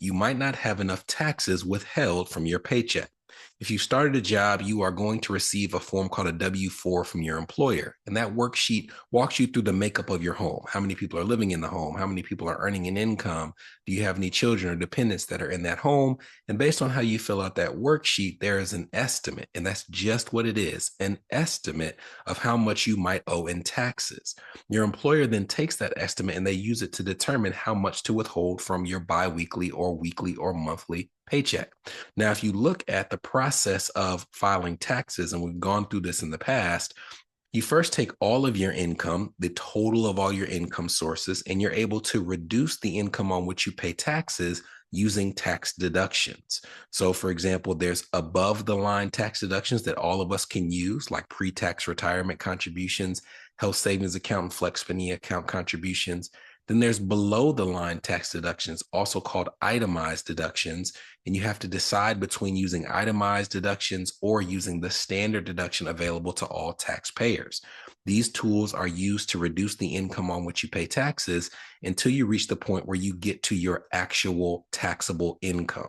you might not have enough taxes withheld from your paycheck. If you started a job, you are going to receive a form called a W-4 from your employer. And that worksheet walks you through the makeup of your home. How many people are living in the home? How many people are earning an income? Do you have any children or dependents that are in that home? And based on how you fill out that worksheet, there is an estimate. And that's just what it is, an estimate of how much you might owe in taxes. Your employer then takes that estimate and they use it to determine how much to withhold from your biweekly or weekly or monthly paycheck. Now, if you look at the process of filing taxes, and we've gone through this in the past, you first take all of your income, the total of all your income sources, and you're able to reduce the income on which you pay taxes using tax deductions. So, for example, there's above the line tax deductions that all of us can use, like pre-tax retirement contributions, health savings account, and flex spending account contributions. Then there's below the line tax deductions, also called itemized deductions. And you have to decide between using itemized deductions or using the standard deduction available to all taxpayers. These tools are used to reduce the income on which you pay taxes until you reach the point where you get to your actual taxable income.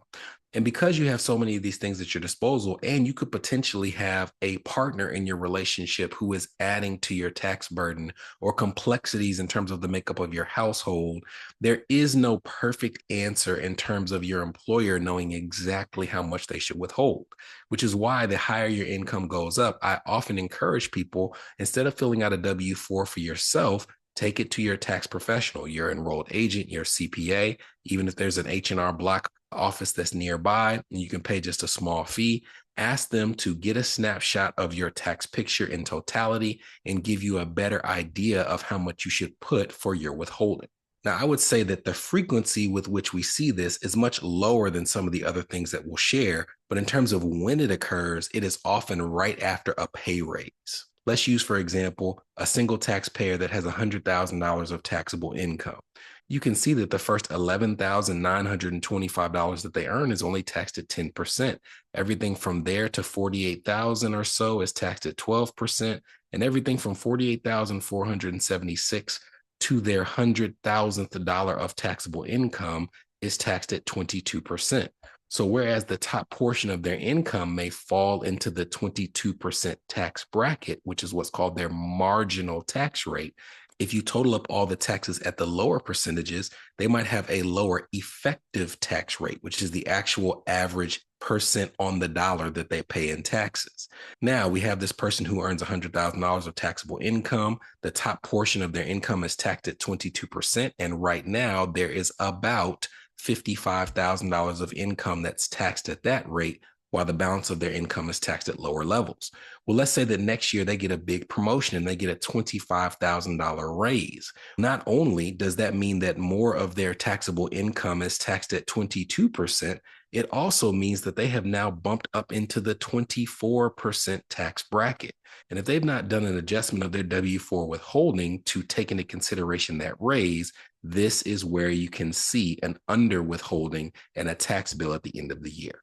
And because you have so many of these things at your disposal, and you could potentially have a partner in your relationship who is adding to your tax burden or complexities in terms of the makeup of your household, there is no perfect answer in terms of your employer knowing exactly how much they should withhold, which is why the higher your income goes up, I often encourage people, instead of filling out a W-4 for yourself, take it to your tax professional, your enrolled agent, your CPA, even if there's an H&R Block office that's nearby, and you can pay just a small fee. Ask them to get a snapshot of your tax picture in totality and give you a better idea of how much you should put for your withholding. Now, I would say that the frequency with which we see this is much lower than some of the other things that we'll share, but in terms of when it occurs, it is often right after a pay raise. Let's use, for example, a single taxpayer that has $100,000 of taxable income. You can see that the first $11,925 that they earn is only taxed at 10%. Everything from there to $48,000 or so is taxed at 12%, and everything from $48,476 to their $100,000th dollar of taxable income is taxed at 22%. So whereas the top portion of their income may fall into the 22% tax bracket, which is what's called their marginal tax rate, if you total up all the taxes at the lower percentages, they might have a lower effective tax rate, which is the actual average percent on the dollar that they pay in taxes. Now we have this person who earns $100,000 of taxable income. The top portion of their income is taxed at 22%. And right now there is about $55,000 of income that's taxed at that rate, while the balance of their income is taxed at lower levels. Well, let's say that next year they get a big promotion and they get a $25,000 raise. Not only does that mean that more of their taxable income is taxed at 22%, it also means that they have now bumped up into the 24% tax bracket. And if they've not done an adjustment of their W-4 withholding to take into consideration that raise, this is where you can see an under withholding and a tax bill at the end of the year.